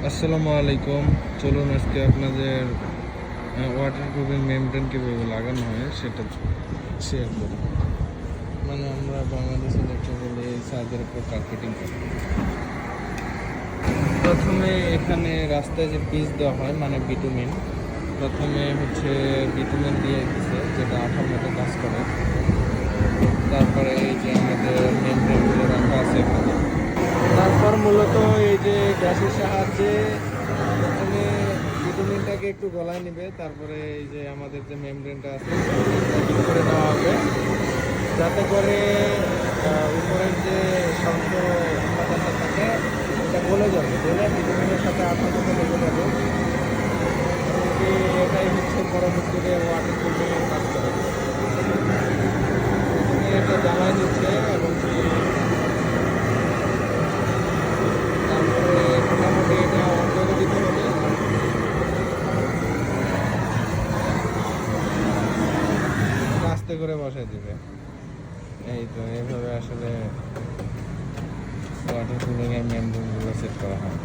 আসসালামু আলাইকুম। চলুন আজকে আপনাদের ওয়াটার প্রুফিং মেমব্রেন কীভাবে লাগানো হয় সেটা শেয়ার করি। মানে আমরা বাংলাদেশে দেখতে গেলে ছাদের উপর কার্পেটিং করি। প্রথমে এখানে রাস্তায় যে পিচ দেওয়া হয় মানে বিটুমিন, প্রথমে হচ্ছে বিটুমিন দিয়ে দিচ্ছে যেটা আঠার মতো কাজ করে। তারপরে এই যে আমাদের মেমব্রেনগুলো রাখা আছে এখানে। তারপর মূলত এই যে গ্যাসের সাহায্যে প্রথমে ভিটামিনটাকে একটু গলায় নেবে, তারপরে এই যে আমাদের যে মেমব্রেনটা আছে হিট করে দেওয়া হবে যাতে করে উপরের যে শক্ত উপাদানটা থাকে এটা গলে যাবে, গলে ভিটামিনের সাথে আঠার মতো লেগে যাবে। এটাই হচ্ছে পরবর্তীতে ওয়াটার প্রুফিংয়ের কাজ করে। এটা জ্বালায় দিচ্ছে এবং মোটামুটি এটা অন করে দিতে হবে। আস্তে করে বসাই দিবে। এই তো এইভাবে আসলে ওয়াটার কুলিংয়ের মেমব্রেনগুলো সেট করা হয়।